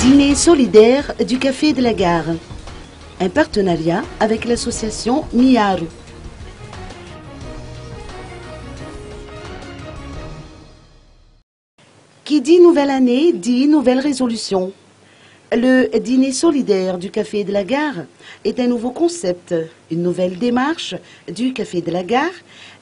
Dîner solidaire du Café de la Gare. Un partenariat avec l'association Miaru. Qui dit nouvelle année, dit nouvelle résolution. Le dîner solidaire du Café de la Gare est un nouveau concept, une nouvelle démarche du Café de la Gare,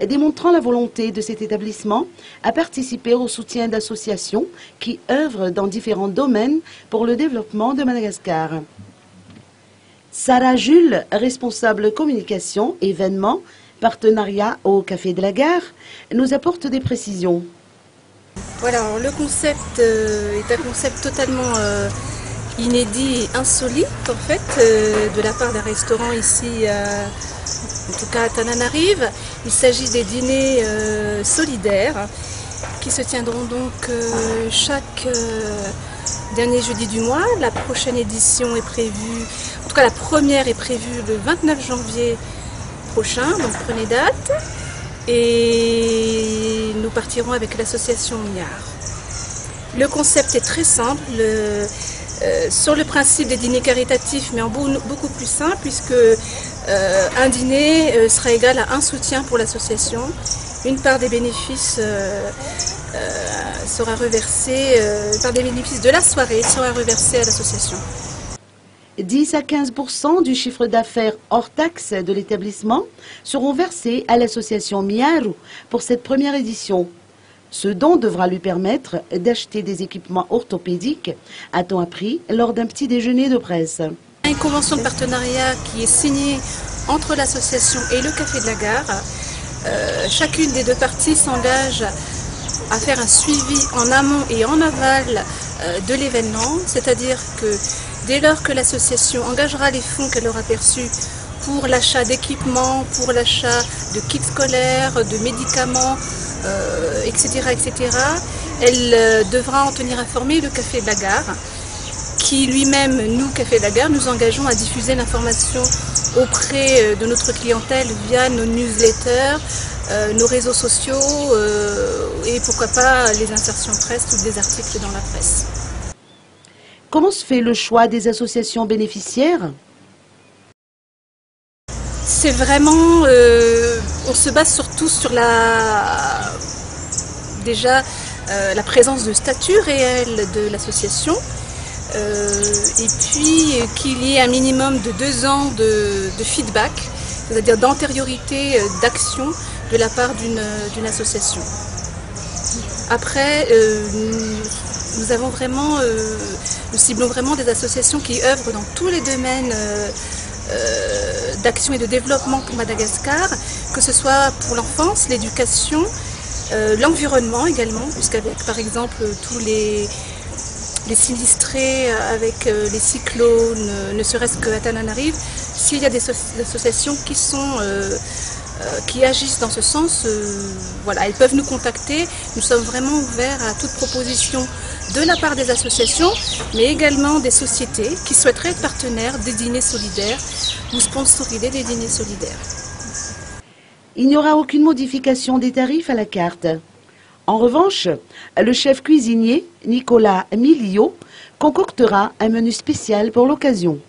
démontrant la volonté de cet établissement à participer au soutien d'associations qui œuvrent dans différents domaines pour le développement de Madagascar. Sarah Jules, responsable communication, événements, partenariat au Café de la Gare, nous apporte des précisions. Voilà, alors le concept est un concept totalement inédit et insolite en fait, de la part d'un restaurant ici, en tout cas à Tananarive. Il s'agit des dîners solidaires qui se tiendront donc chaque dernier jeudi du mois. La prochaine édition est prévue, en tout cas la première est prévue le 29 janvier prochain, donc prenez date. Et nous partirons avec l'association Miar. Le concept est très simple, sur le principe des dîners caritatifs, mais en beaucoup plus simple, puisque un dîner sera égal à un soutien pour l'association. Une part des bénéfices sera reversée, part des bénéfices de la soirée sera reversée à l'association. 10 à 15% du chiffre d'affaires hors taxe de l'établissement seront versés à l'association Miaru pour cette première édition. Ce don devra lui permettre d'acheter des équipements orthopédiques, a-t-on appris lors d'un petit déjeuner de presse. Une convention de partenariat qui est signée entre l'association et le Café de la Gare. Chacune des deux parties s'engage à faire un suivi en amont et en aval de l'événement, c'est-à-dire que dès lors que l'association engagera les fonds qu'elle aura perçus pour l'achat d'équipements, pour l'achat de kits scolaires, de médicaments, etc., elle devra en tenir informé le Café de la Gare, qui lui-même, nous, Café de la Gare, nous engageons à diffuser l'information auprès de notre clientèle via nos newsletters, nos réseaux sociaux et pourquoi pas les insertions presse ou des articles dans la presse. Comment se fait le choix des associations bénéficiaires? C'est vraiment, on se base surtout sur la présence de statut réel de l'association et puis qu'il y ait un minimum de 2 ans de feedback, c'est-à-dire d'antériorité d'action de la part d'une association. Après, nous avons vraiment, nous ciblons vraiment des associations qui œuvrent dans tous les domaines d'action et de développement pour Madagascar, que ce soit pour l'enfance, l'éducation, l'environnement également, puisqu'avec par exemple tous les sinistrés, avec les cyclones, ne serait-ce qu'à Tananarive, s'il y a des associations qui agissent dans ce sens, voilà, elles peuvent nous contacter. Nous sommes vraiment ouverts à toute proposition de la part des associations, mais également des sociétés qui souhaiteraient être partenaires des dîners solidaires ou sponsoriser des dîners solidaires. Il n'y aura aucune modification des tarifs à la carte. En revanche, le chef cuisinier, Nicolas Miliot, concoctera un menu spécial pour l'occasion.